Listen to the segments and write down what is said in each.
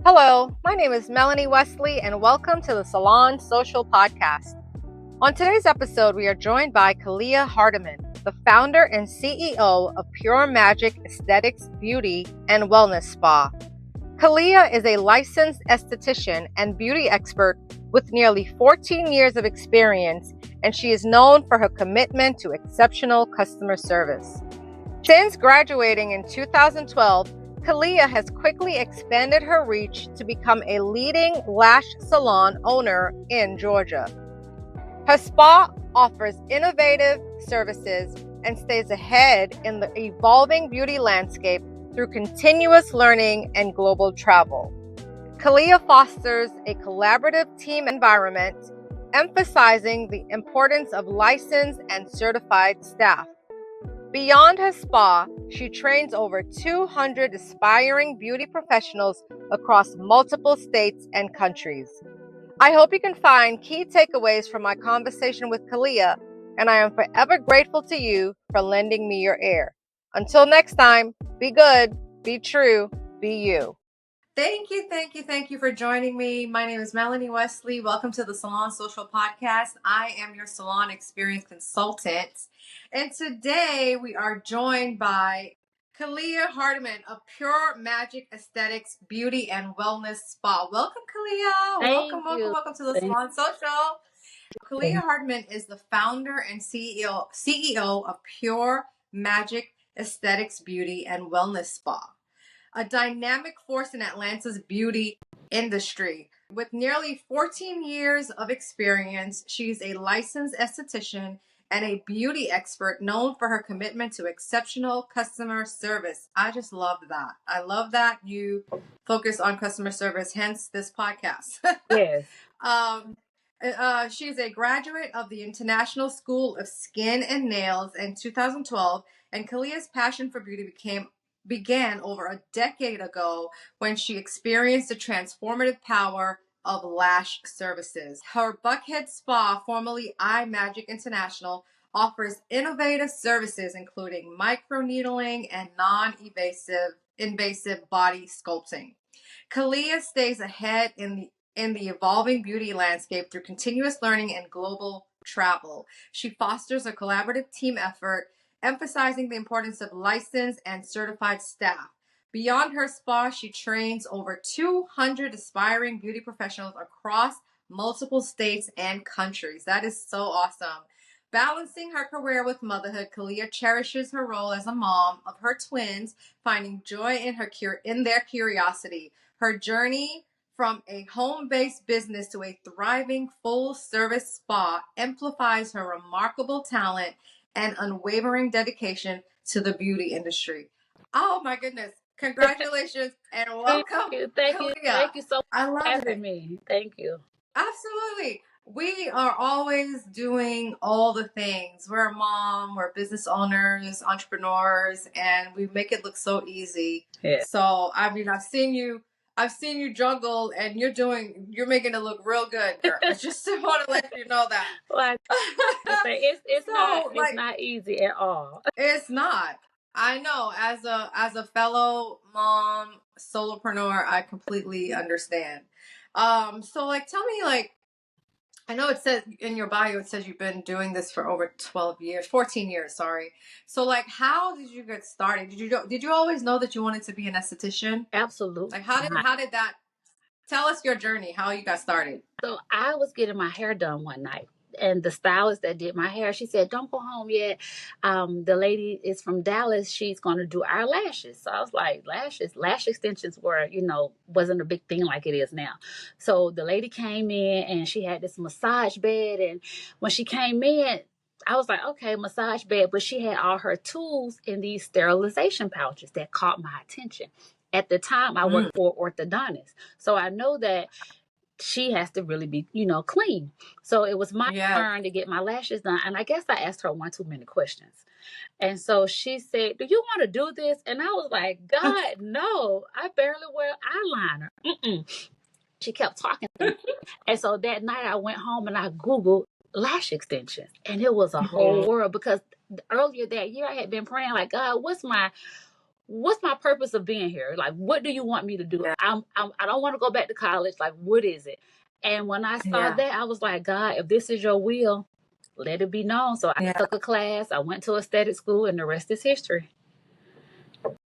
Hello, my name is Melanie Wesley, and welcome to the Salon Social Podcast. On today's episode, we are joined by Kaleia Hardeman, the founder and CEO of Pure Magic Aesthetics Beauty and Wellness Spa. Kaleia is a licensed esthetician and beauty expert with nearly 14 years of experience, and she is known for her commitment to exceptional customer service. Since graduating in 2012, Kaleia has quickly expanded her reach to become a leading lash salon owner in Georgia. Her spa offers innovative services and stays ahead in the evolving beauty landscape through continuous learning and global travel. Kaleia fosters a collaborative team environment, emphasizing the importance of licensed and certified staff. Beyond her spa, she trains over 200 aspiring beauty professionals across multiple states and countries. I hope you can find key takeaways from my conversation with Kaleia, and I am forever grateful to you for lending me your ear. Until next time, be good, be true, be you. Thank you for joining me. My name is Melanie Wesley. Welcome to the Salon Social Podcast. I am your salon experience consultant. And today we are joined by Kaleia Hardeman of Pure Magic Aesthetics Beauty and Wellness Spa. Welcome, Kaleia. Welcome to the Salon Social. Kaleia Hardeman is the founder and CEO of Pure Magic Aesthetics Beauty and Wellness Spa, a dynamic force in Atlanta's beauty industry. With nearly 14 years of experience, she's a licensed esthetician and a beauty expert known for her commitment to exceptional customer service. I just love that. I love that you focus on customer service, hence this podcast. Yes. She's a graduate of the International School of Skin and Nails in 2012, and Kaleia's passion for beauty began over a decade ago when she experienced the transformative power of lash services. Her Buckhead spa, formerly iMagic International, offers innovative services including microneedling and non-invasive body sculpting. Kaleia stays ahead in the evolving beauty landscape through continuous learning and global travel. She fosters a collaborative team effort, emphasizing the importance of licensed and certified staff. Beyond her spa, she trains over 200 aspiring beauty professionals across multiple states and countries. That is so awesome. Balancing her career with motherhood, Kaleia cherishes her role as a mom of her twins, finding joy in their curiosity. Her journey from a home-based business to a thriving full-service spa amplifies her remarkable talent and unwavering dedication to the beauty industry. Oh my goodness. Congratulations and welcome. Thank Kaleia. you. Thank you so much I love for having it. me. Thank you. Absolutely. We are always doing all the things. We're a mom, we're business owners, entrepreneurs, and we make it look so easy. Yeah. So I mean, I've seen you juggle, and you're making it look real good, girl. I just want to let you know that. Like I say, it's So, not easy at all. it's not. I know, as a fellow mom, solopreneur, I completely understand. So tell me, I know it says in your bio, it says you've been doing this for over 14 years, sorry. So how did you get started? Did you always know that you wanted to be an esthetician? Absolutely. How did that, tell us your journey, how you got started. So I was getting my hair done one night, and the stylist that did my hair, she said, "Don't go home yet. The lady is from Dallas. She's going to do our lashes." So I was like, "Lashes? Lash extensions were, wasn't a big thing like it is now." So the lady came in, and she had this massage bed, and when she came in, I was like, "Okay, massage bed," but she had all her tools in these sterilization pouches that caught my attention. At the time, I worked for orthodontist, so I know that she has to really be, clean. So it was my turn to get my lashes done. And I guess I asked her one too many questions. And so she said, "Do you want to do this?" And I was like, "God, no, I barely wear eyeliner." She kept talking to me. And so that night I went home and I Googled lash extensions. And it was a whole world, because earlier that year I had been praying like, "God, what's my purpose of being here? Like, what do you want me to do? I don't want to go back to college. Like, what is it? And when I saw that, I was like, God, if this is your will, let it be known. So I took a class. I went to aesthetic school, and the rest is history.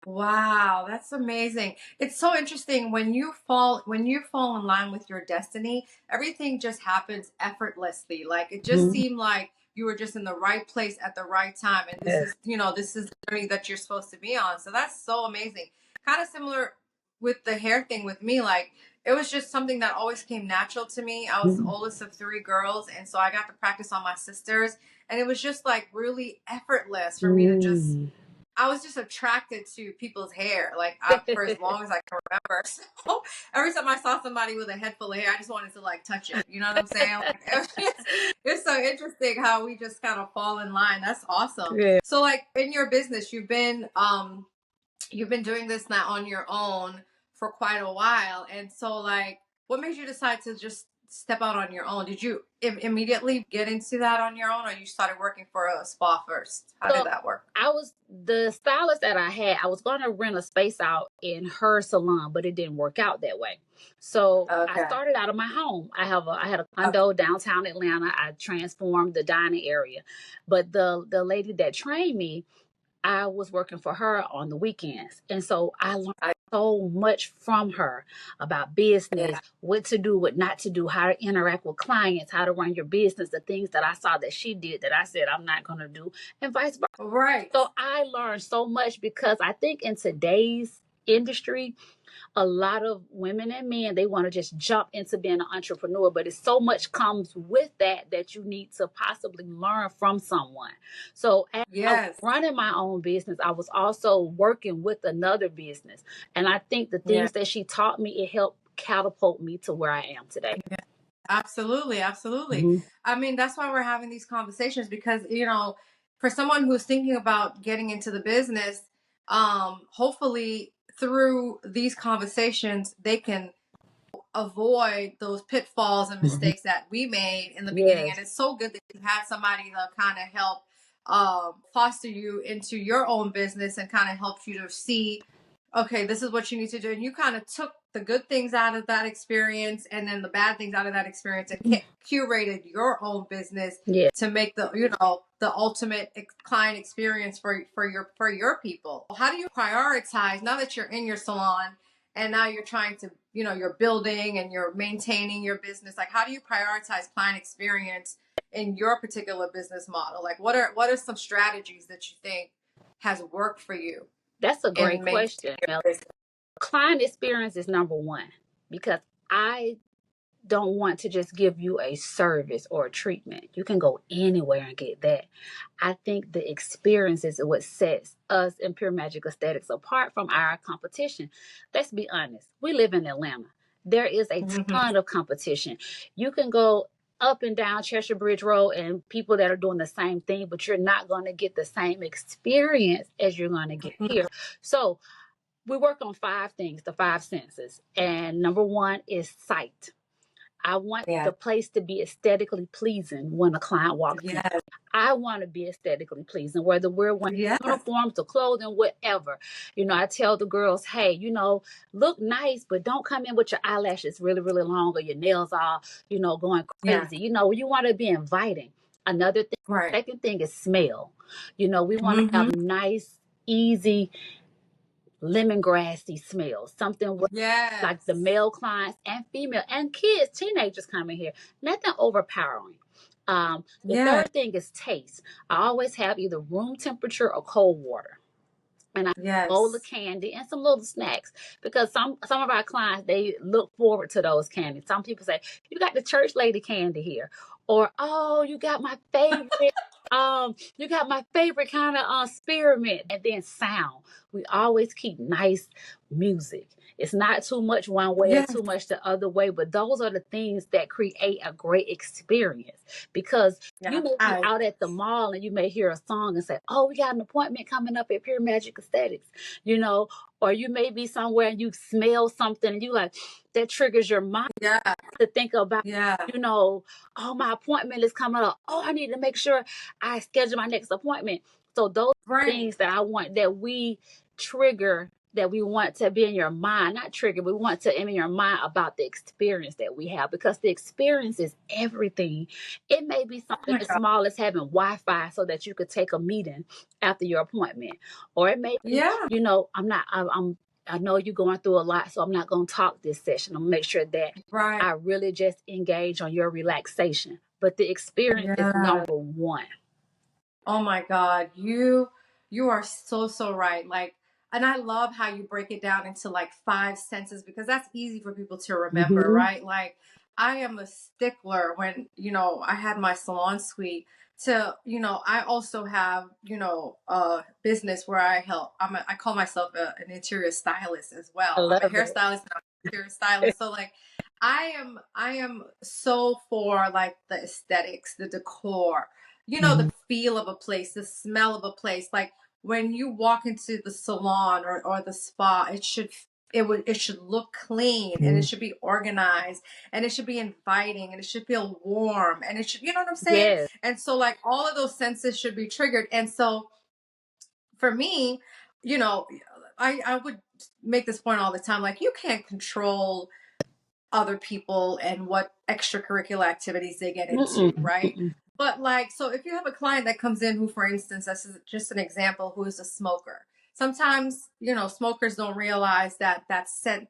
Wow, that's amazing. It's so interesting when you fall in line with your destiny, everything just happens effortlessly. Like it just seemed like you were just in the right place at the right time. And this is the journey that you're supposed to be on. So that's so amazing. Kind of similar with the hair thing with me. Like it was just something that always came natural to me. I was the oldest of three girls, and so I got to practice on my sisters. And it was just like really effortless for me to just I was just attracted to people's hair, like for as long as I can remember. So every time I saw somebody with a head full of hair, I just wanted to like touch it. You know what I'm saying? Like, it's so interesting how we just kind of fall in line. That's awesome. Yeah. So like in your business, you've been doing this now on your own for quite a while, and so like, what made you decide to just step out on your own? Did you immediately get into that on your own, or you started working for a spa first? How did that work? I was the stylist that I had. I was going to rent a space out in her salon, but it didn't work out that way. So I started out of my home. I had a condo downtown Atlanta. I transformed the dining area, but the lady that trained me, I was working for her on the weekends. And so I learned so much from her about business, what to do, what not to do, how to interact with clients, how to run your business, the things that I saw that she did that I said I'm not going to do, and vice versa. Right. So I learned so much because I think in today's industry, a lot of women and men, they want to just jump into being an entrepreneur, but it's so much comes with that you need to possibly learn from someone. So as I was running my own business, I was also working with another business. And I think the things that she taught me, it helped catapult me to where I am today. Absolutely, absolutely. I mean, that's why we're having these conversations, because for someone who's thinking about getting into the business, hopefully through these conversations they can avoid those pitfalls and mistakes that we made in the beginning. And it's so good that you had somebody to kind of help foster you into your own business and kind of help you to see, okay, this is what you need to do. And you kind of took the good things out of that experience and then the bad things out of that experience and curated your own business to make the ultimate client experience for your people. How do you prioritize now that you're in your salon and now you're trying to, you're building and you're maintaining your business? Like, how do you prioritize client experience in your particular business model? Like, what are some strategies that you think has worked for you? That's a great question. Client experience is number one, because I don't want to just give you a service or a treatment. You can go anywhere and get that. I think the experience is what sets us in Pure Magic Aesthetics apart from our competition. Let's be honest. We live in Atlanta. There is a ton of competition. You can go up and down Cheshire Bridge Road and people that are doing the same thing, but you're not going to get the same experience as you're going to get here. So we work on 5 things, the 5 senses. And number 1 is sight. I want the place to be aesthetically pleasing when a client walks in. I want to be aesthetically pleasing, whether we're wearing uniforms or clothing, whatever. I tell the girls, hey, look nice, but don't come in with your eyelashes really, really long or your nails all, going crazy. You want to be inviting. Another thing, second thing is smell. We want to have nice, easy, lemongrassy smell, something with like the male clients and female and kids, teenagers coming here, nothing overpowering. The third thing is taste. I always have either room temperature or cold water, and a bowl of candy and some little snacks, because some of our clients, they look forward to those candies. Some people say, you got the church lady candy here, or oh, you got my favorite kind of spearmint. And then sound, we always keep nice music. It's not too much one way or too much the other way, but those are the things that create a great experience. Because you may be out at the mall and you may hear a song and say, oh, we got an appointment coming up at Pure Magic Aesthetics, or you may be somewhere and you smell something and you like, that triggers your mind to think about, oh, my appointment is coming up. Oh, I need to make sure I schedule my next appointment. So those things that I want, that we trigger that we want to be in your mind, not trigger, we want to in your mind about the experience that we have, because the experience is everything. It may be Oh something my as God. small as having Wi-Fi so that you could take a meeting after your appointment, or it may be, Yeah. I know you're going through a lot, so I'm not going to talk this session. I'm gonna make sure that Right. I really just engage on your relaxation. But the experience is Yeah. number one. Oh my God, you are so right. Like, and I love how you break it down into like five senses because that's easy for people to remember, Mm-hmm. right? Like, I am a stickler when, I had my salon suite to, I also have, a business where I help. I call myself an interior stylist as I well. I'm a love it. hairstylist and I'm an interior stylist. So like I am so for like the aesthetics, the decor, Mm-hmm. the feel of a place, the smell of a place. Like when you walk into the salon or the spa, it should look clean and it should be organized and it should be inviting and it should feel warm and it should, you know what I'm saying? Yes. And so like all of those senses should be triggered. And so for me, you know, I would make this point all the time. Like you can't control other people and what extracurricular activities they get Mm-mm. into, right? Mm-mm. But like, so if you have a client that comes in who, for instance, this is just an example, who is a smoker. Sometimes, smokers don't realize that scent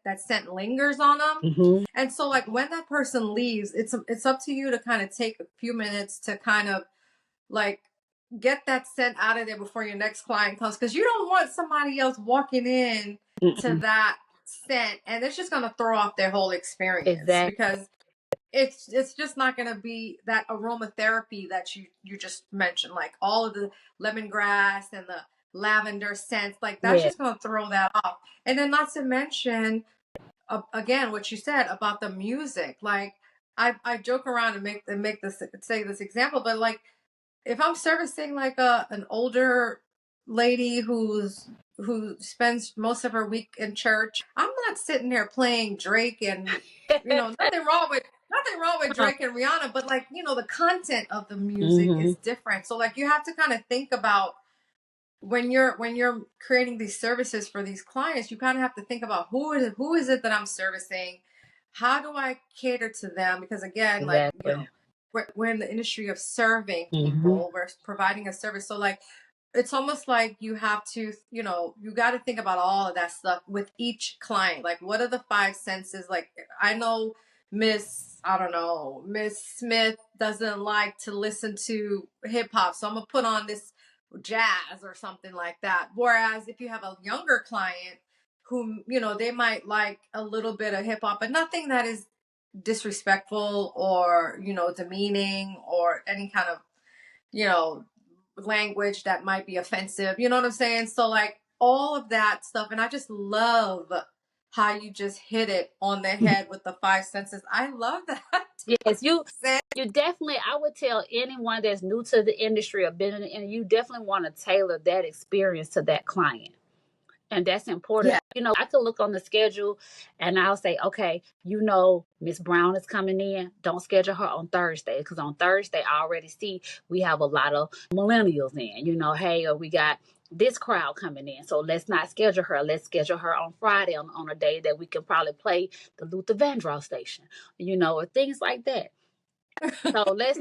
lingers on them. Mm-hmm. And so like when that person leaves, it's up to you to kind of take a few minutes to kind of like get that scent out of there before your next client comes, because you don't want somebody else walking in to Mm-mm. that scent and it's just going to throw off their whole experience, Exactly. because it's just not going to be that aromatherapy that you just mentioned, like all of the lemongrass and the lavender scents, like that's Yeah. just going to throw that off. And then not to mention, again, what you said about the music, like I joke around and make this say this example, but like if I'm servicing like an older lady who spends most of her week in church, I'm not sitting there playing Drake and nothing wrong with Drake and Rihanna, but like, the content of the music Mm-hmm. is different. So like you have to kind of think about when you're creating these services for these clients, you kind of have to think about who is it that I'm servicing? How do I cater to them? Because again, like, Exactly. we're in the industry of serving Mm-hmm. people. We're providing a service. So like it's almost like you have to, you got to think about all of that stuff with each client. Like what are the five senses? Like I know I don't know, Miss Smith doesn't like to listen to hip hop. So I'm going to put on this jazz or something like that. Whereas if you have a younger client who, they might like a little bit of hip hop, but nothing that is disrespectful or, demeaning or any kind of, you know, language that might be offensive. You know what I'm saying? So like all of that stuff. And I just love how you just hit it on the head with the five senses. I love that. Yes, you definitely, I would tell anyone that's new to the industry or been in the industry, you definitely want to tailor that experience to that client. And that's important. Yeah. I could look on the schedule and I'll say, okay, Miss Brown is coming in. Don't schedule her on Thursday, because on Thursday I already see we have a lot of millennials in. Hey, or we got this crowd coming in, so let's not schedule her. Let's schedule her on Friday on a day that we can probably play the Luther Vandross station, or things like that. So let's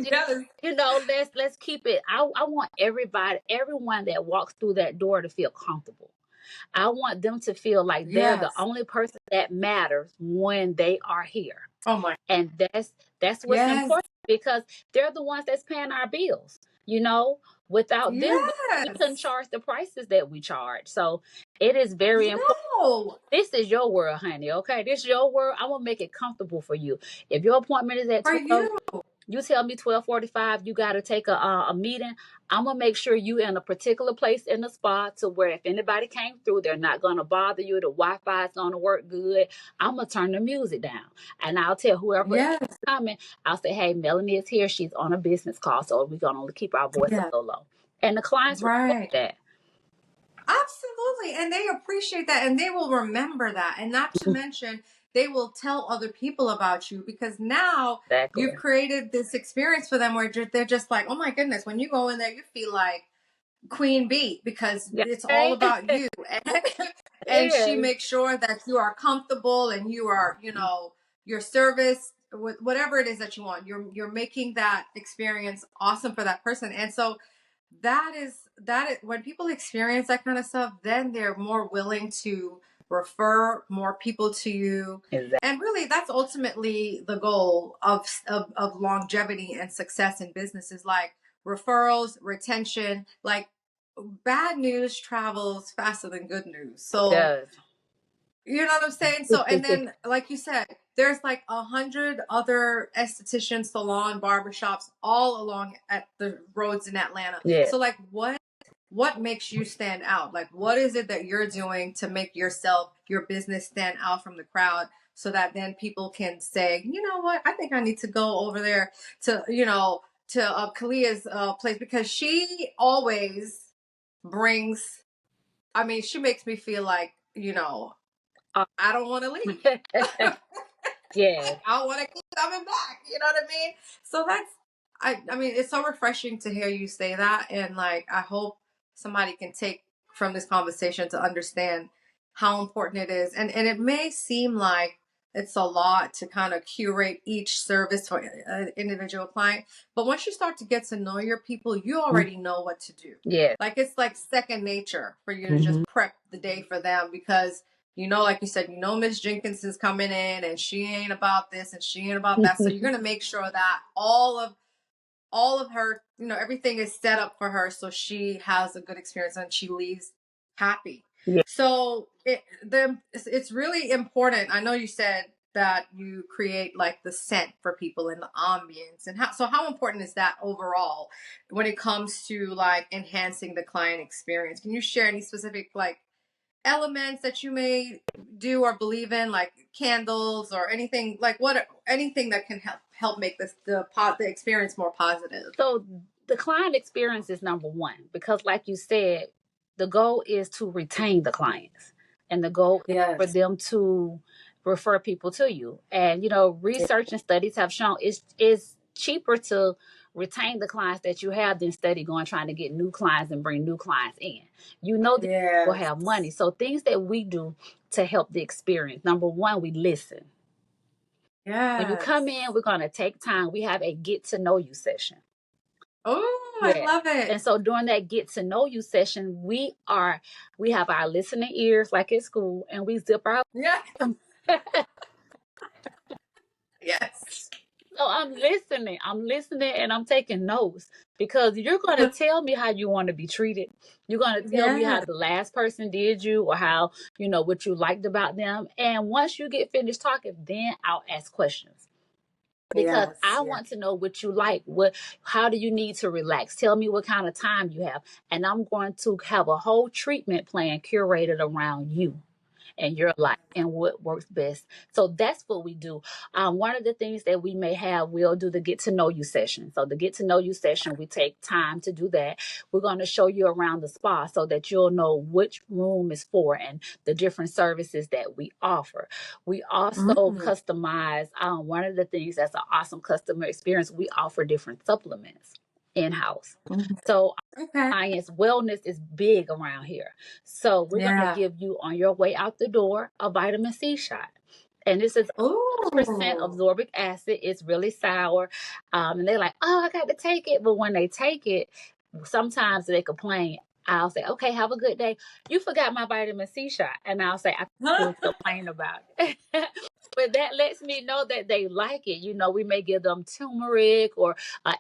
Yes. let's keep it. I want everyone that walks through that door to feel comfortable. I want them to feel like they're the Yes. only person that matters when they are here. Oh my. And that's what's Yes. important, because they're the ones that's paying our bills. Without them, we couldn't Yes. charge the prices that we charge. So it is very important. No. This is your world, honey. Okay, this is your world. I want to make it comfortable for you. If your appointment is at For 12, you. you tell me 12:45, you got to take a meeting. I'm gonna make sure you in a particular place in the spa to where if anybody came through, they're not gonna bother you. The Wi-Fi is gonna work good. I'm gonna turn the music down, and I'll tell whoever is Yes. coming. I'll say, "Hey, Melanie is here. She's on a business call, so we're gonna keep our voice Yeah. a little low." And the clients respect Right. that. Absolutely. And they appreciate that and they will remember that. And not to mention, they will tell other people about you because now you've Exactly. created this experience for them where they're just like, oh my goodness, when you go in there, you feel like queen bee because Yeah. it's all about you. And she Yes. makes sure that you are comfortable and you are, your service, whatever it is that you want, you're making that experience awesome for that person. And so that is when people experience that kind of stuff, then they're more willing to refer more people to you. Exactly. And really, that's ultimately the goal of longevity and success in business, is like referrals, retention. Like, bad news travels faster than good news. It So, does. you know what I'm saying? So, and then, like you said, there's like 100 other esthetician salon barbershops all along at the roads in Atlanta. Yeah. So, like, what makes you stand out? Like, what is it that you're doing to make yourself, your business, stand out from the crowd, so that then people can say, you know what, I think I need to go over there to, Kaleia's place, because she always brings, I mean, she makes me feel like, I don't want to leave. Yeah. I want to keep coming back. You know what I mean? So that's, I mean, it's so refreshing to hear you say that. And like, I hope somebody can take from this conversation to understand how important it is. And it may seem like it's a lot to kind of curate each service for an individual client. But once you start to get to know your people, you already know what to do. Yeah. Like, it's like second nature for you to Mm-hmm. just prep the day for them, because like you said, Miss Jenkins is coming in and she ain't about this and she ain't about that. So you're gonna make sure that all of her, everything is set up for her, so she has a good experience and she leaves happy. Yeah. So it's really important. I know you said that you create like the scent for people and the ambience, and how important is that overall when it comes to like enhancing the client experience? Can you share any specific like elements that you may do or believe in, like candles or anything, like anything that can help make the experience more positive? So the client experience is number one, because like you said, the goal is to retain the clients, and the goal is for Yes. them to refer people to you. And research and studies have shown it's cheaper to retain the clients that you have than study going trying to get new clients and bring new clients in. These people Yes. have money. So things that we do to help the experience. Number one, we listen. When you come Yes. in, we're going to take time. We have a get to know you session. Oh, I Yeah. love And it. so during that get to know you session, we have our listening ears like at school, and we zip our Yeah. so Yes. I'm listening and I'm taking notes, because you're going to tell me how you want to be treated. You're going to tell me how Yeah. the last person did you, or how, what you liked about them. And once you get finished talking, then I'll ask questions, because Yes. I Yeah. want to know what you like. How do you need to relax? Tell me what kind of time you have. And I'm going to have a whole treatment plan curated around you and your life and what works best. So that's what we do. One of the things that we may have, we'll do the get to know you session. So the get to know you session, we take time to do that. We're going to show you around the spa so that you'll know which room is for and the different services that we offer. We also customize. One of the things that's an awesome customer experience, we offer different supplements in-house. So Okay. clients wellness is big around here. So we're going to Yeah. give you on your way out the door a vitamin C shot. And this is percent Oh. absorbic acid. It's really sour. And they're like, oh, I got to take it. But when they take it, sometimes they complain. I'll say, okay, have a good day. You forgot my vitamin C shot. And I'll say, I can't complain about it. But that lets me know that they like it. We may give them turmeric or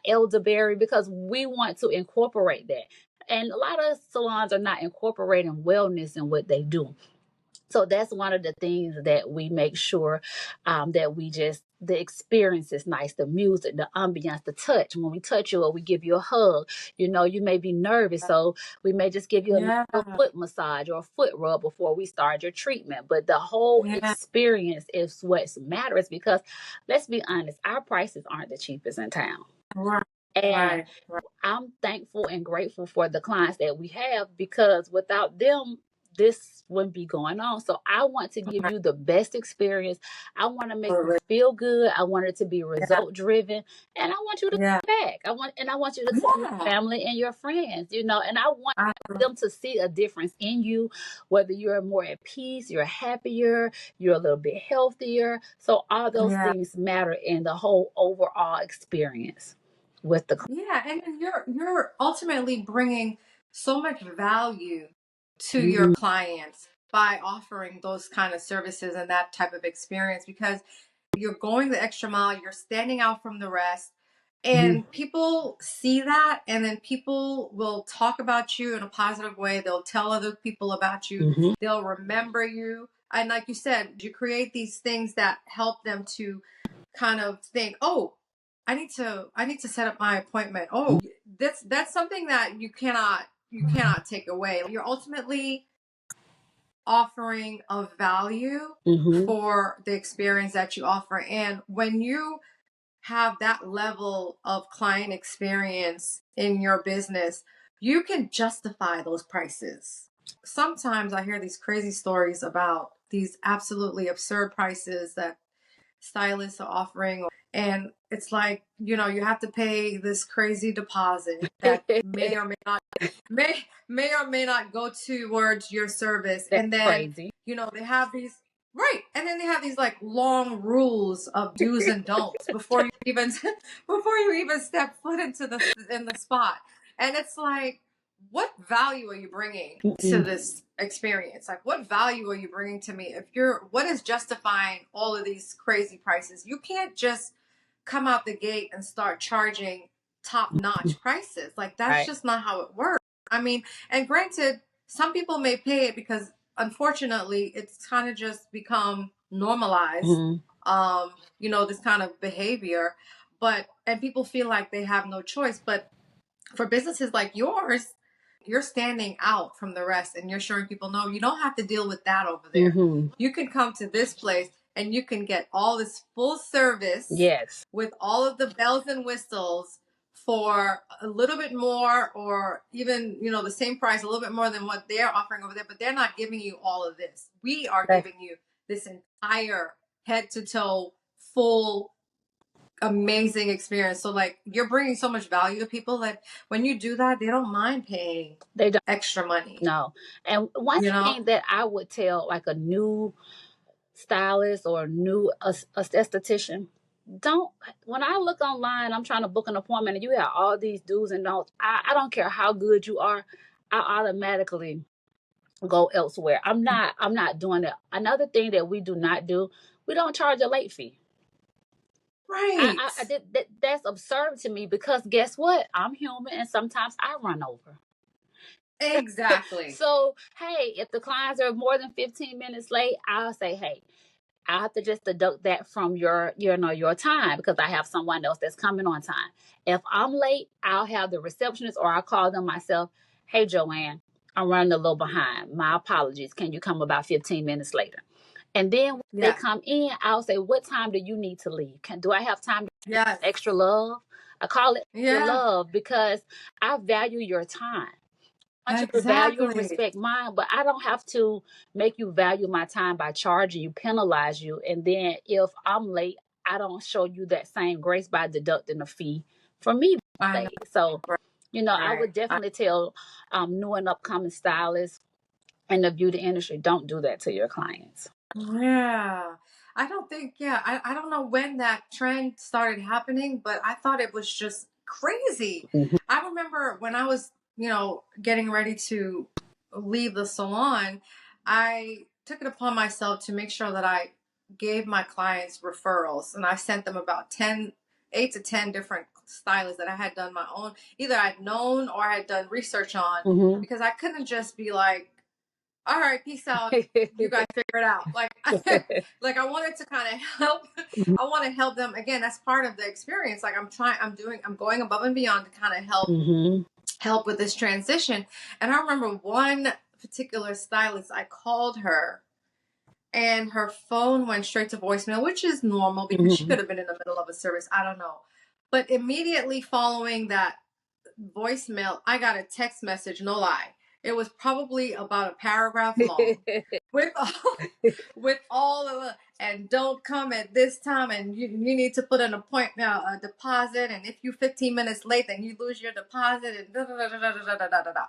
elderberry, because we want to incorporate that. And a lot of salons are not incorporating wellness in what they do. So that's one of the things that we make sure that the experience is nice, the music, the ambiance, the touch. When we touch you or we give you a hug, you may be nervous. So we may just give you a Yeah. little foot massage or a foot rub before we start your treatment. But the whole Yeah. experience is what matters, because let's be honest, our prices aren't the cheapest in town. Right. And Right. I'm thankful and grateful for the clients that we have, because without them, this wouldn't be going on. So I want to give you the best experience. I want to make you feel good. I want it to be result driven, and I want you to come back. I want you to tell your family and your friends, and I want them to see a difference in you, whether you're more at peace, you're happier, you're a little bit healthier. So all those things matter in the whole overall experience with the client. Yeah, and then you're ultimately bringing so much value to your clients by offering those kind of services and that type of experience, because you're going the extra mile, you're standing out from the rest, and people see that, and then people will talk about you in a positive way. They'll tell other people about you. They'll remember you. And like you said, you create these things that help them to kind of think, oh, I need to set up my appointment. Oh, that's something that you cannot take away. You're ultimately offering a value for the experience that you offer. And when you have that level of client experience in your business, you can justify those prices. Sometimes I hear these crazy stories about these absolutely absurd prices that stylists are offering, and it's like, you have to pay this crazy deposit that may or may not go towards your service. That's and then crazy. They have these, right, and then they have these like long rules of do's and don'ts before you even step foot into the spot. And it's like, what value are you bringing to this experience? Like, what value are you bringing to me? What is justifying all of these crazy prices? You can't just come out the gate and start charging top-notch prices. Like, that's just not how it works. I mean, and granted, some people may pay it because unfortunately it's kind of just become normalized, this kind of behavior, and people feel like they have no choice. But for businesses like yours, you're standing out from the rest, and you're showing people, no, you don't have to deal with that over there. You can come to this place and you can get all this full service, with all of the bells and whistles for a little bit more, or even, the same price, a little bit more than what they're offering over there. But they're not giving you all of this. We are giving you this entire head to toe, full, amazing experience. So like, you're bringing so much value to people that when you do that, they don't mind paying extra money. No. And one thing that I would tell like a new stylist or a new esthetician, when I look online, I'm trying to book an appointment and you have all these do's and don'ts. I don't care how good you are, I automatically go elsewhere. I'm not doing that. Another thing that we do not do, we don't charge a late fee. Right. That's absurd to me, because guess what? I'm human and sometimes I run over. Exactly. So, hey, if the clients are more than 15 minutes late, I'll say, hey, I have to just deduct that from your time, because I have someone else that's coming on time. If I'm late, I'll have the receptionist, or I'll call them myself. Hey, Joanne, I'm running a little behind. My apologies. Can you come about 15 minutes later? And then when they come in, I'll say, what time do you need to leave? Do I have time to get extra love? I call it extra love because I value your time. I want you to value and respect mine, but I don't have to make you value my time by charging you, penalize you. And then if I'm late, I don't show you that same grace by deducting a fee for me being late. So, I would definitely tell new and upcoming stylists in the beauty industry, don't do that to your clients. Yeah. I don't think, I don't know when that trend started happening, but I thought it was just crazy. I remember when I was, getting ready to leave the salon, I took it upon myself to make sure that I gave my clients referrals, and I sent them about 8 to 10 different stylists that I had done my own, either I'd known or I had done research on, because I couldn't just be like, all right, peace out. You guys figure it out. Like, I wanted to kind of help. I want to help them. Again, that's part of the experience. Like, I'm going above and beyond to kind of help with this transition. And I remember one particular stylist, I called her and her phone went straight to voicemail, which is normal because she could have been in the middle of a service. I don't know. But immediately following that voicemail, I got a text message, no lie. It was probably about a paragraph long with all, with all of the, and don't come at this time, and you need to put an appointment, a deposit, and if you're 15 minutes late, then you lose your deposit, and da da da da da da da da da.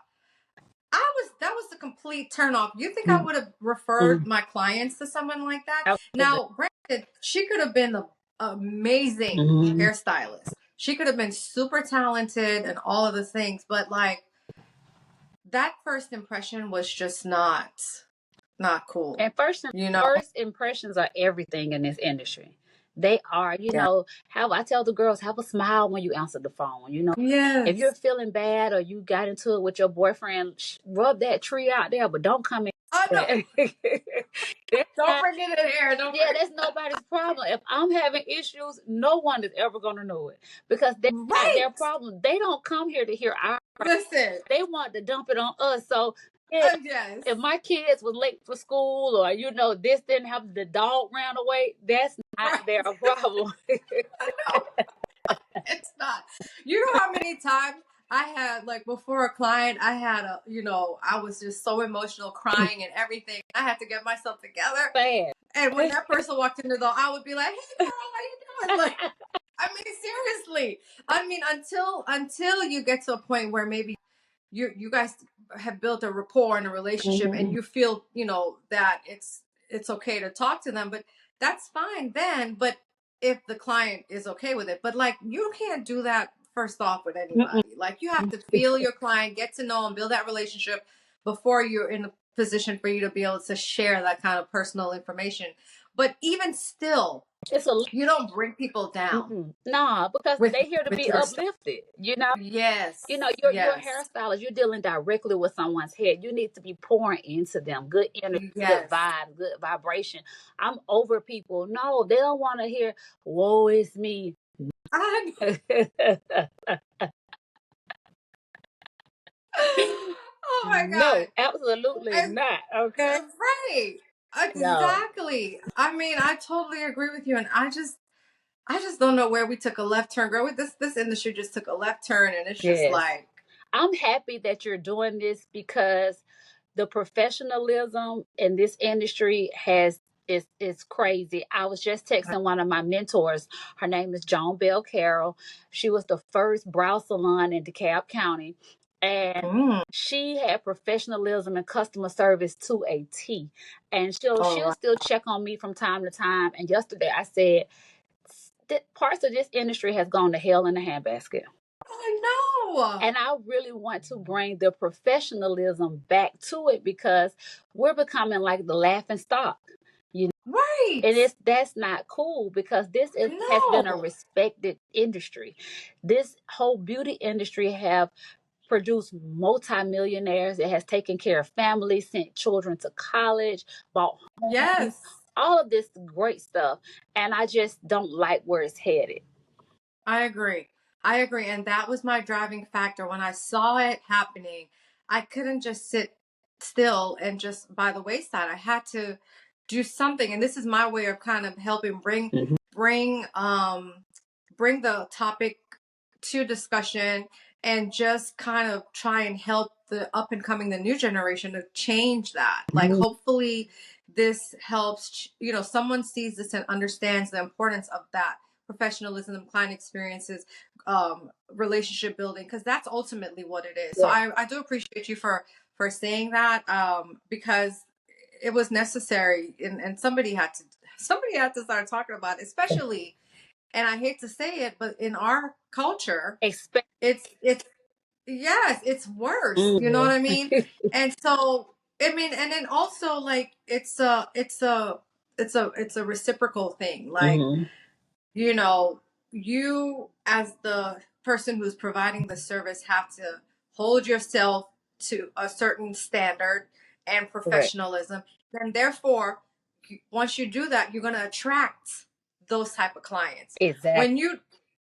That was a complete turnoff. You think I would have referred my clients to someone like that? Now, granted, she could have been an amazing hairstylist. She could have been super talented and all of the things, but like that first impression was just not cool. And first impressions are everything in this industry. They are, how I tell the girls, have a smile when you answer the phone. Yes. If you're feeling bad or you got into it with your boyfriend, rub that tree out there, but don't come in. Oh, no. Don't bring it in here. That's nobody's problem. If I'm having issues, no one is ever going to know it because that's not their problem. They don't come here to hear our problem. Listen. They want to dump it on us. So yes. If my kids was late for school or this didn't happen, the dog ran away, that's not their problem. No, it's not. You know how many times I had, like, before a client, I had I was just so emotional, crying and everything. I had to get myself together. Bad. And when that person walked in the door, I would be like, "Hey, girl, how you doing?" Like, I mean, seriously. I mean, until you get to a point where maybe you guys have built a rapport and a relationship, and you feel that it's okay to talk to them, but that's fine then. But if the client is okay with it, but like you can't do that first off with anybody. Like you have to feel your client, get to know them, build that relationship before you're in a position for you to be able to share that kind of personal information. But even still, you don't bring people down. Nah, because they're here to be uplifted. Yes. You're a hairstylist. You're dealing directly with someone's head. You need to be pouring into them good energy, good vibe, good vibration. I'm over people. No, they don't want to hear, "Woe is me." Oh my God. No, absolutely not. Okay. Right. Exactly. No. I mean, I totally agree with you. And I just don't know where we took a left turn, girl. This industry just took a left turn, and it's just like. I'm happy that you're doing this because the professionalism in this industry is crazy. I was just texting one of my mentors. Her name is Joan Bell Carroll. She was the first brow salon in DeKalb County. And she had professionalism and customer service to a T. And she'll still check on me from time to time. And yesterday I said, parts of this industry has gone to hell in a handbasket. I know. And I really want to bring the professionalism back to it because we're becoming like the laughing stock. Right. And that's not cool because this has been a respected industry. This whole beauty industry have produced multimillionaires. It has taken care of families, sent children to college, bought homes, all of this great stuff. And I just don't like where it's headed. I agree. And that was my driving factor. When I saw it happening, I couldn't just sit still and just by the wayside. I had to do something. And this is my way of kind of helping bring the topic to discussion and just kind of try and help the up and coming, the new generation to change that. Like, hopefully this helps, someone sees this and understands the importance of that professionalism, client experiences, relationship building, because that's ultimately what it is. So I do appreciate you for saying that, because it was necessary, and somebody had to start talking about it, especially, and I hate to say it, but in our culture, it's worse. You know what I mean? And so, I mean, and then also like it's a reciprocal thing. Like, you as the person who's providing the service have to hold yourself to a certain standard and professionalism. And therefore, once you do that, you're going to attract those type of clients. Exactly.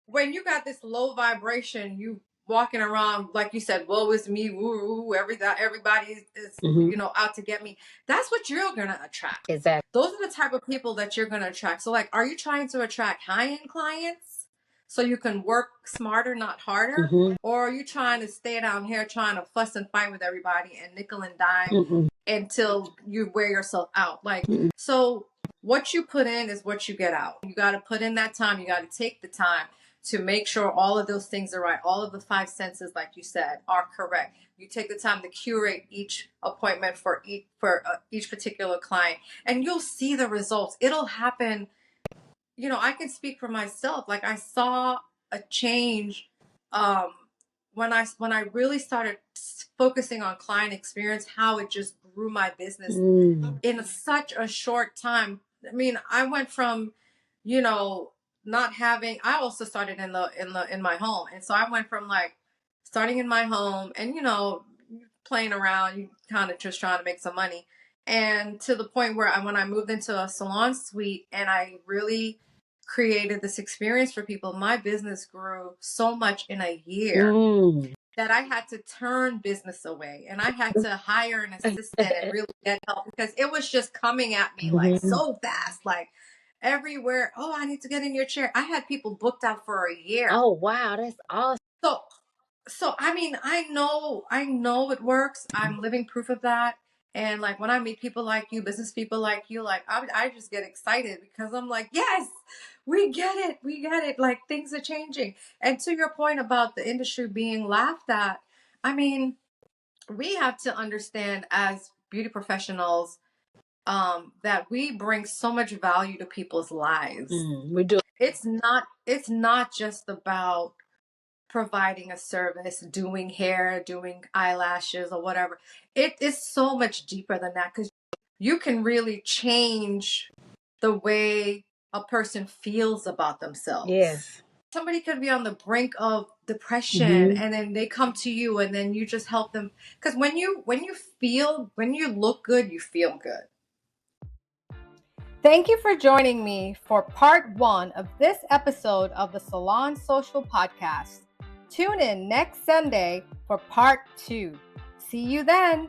When you got this low vibration, you walking around, like you said, woe is me, woo, everybody is, out to get me. That's what you're going to attract. Exactly. Those are the type of people that you're going to attract. So like, are you trying to attract high-end clients? so you can work smarter, not harder? Or are you trying to stay down here trying to fuss and fight with everybody and nickel and dime until you wear yourself out? Like, so what you put in is what you get out. You got to put in that time. You got to take the time to make sure all of those things are right. All of the five senses, like you said, are correct. You take the time to curate each appointment for each particular client, and you'll see the results. It'll happen. You know, I can speak for myself. Like, I saw a change when I really started focusing on client experience, how it just grew my business in such a short time. I mean, I went from, you know, not having, I also started in my home. And so I went from like starting in my home and, you know, playing around, you kind of just trying to make some money. And to the point where when I moved into a salon suite and I really created this experience for people, my business grew so much in a year that I had to turn business away and I had to hire an assistant and really get help because it was just coming at me like so fast, like everywhere. Oh, I need to get in your chair. I had people booked out for a year. Oh, wow. That's awesome. So I mean, I know it works. I'm living proof of that. And like when I meet people like you, business people like you, like I just get excited because I'm like, yes, we get it. Like things are changing. And to your point about the industry being laughed at, I mean, we have to understand as beauty professionals that we bring so much value to people's lives. We do. It's not just about providing a service, doing hair, doing eyelashes or whatever. It is so much deeper than that because you can really change the way a person feels about themselves. Yes. Somebody could be on the brink of depression and then they come to you and then you just help them. Because when you look good, you feel good. Thank you for joining me for part 1 of this episode of the Salon Social Podcast. Tune in next Sunday for part 2. See you then.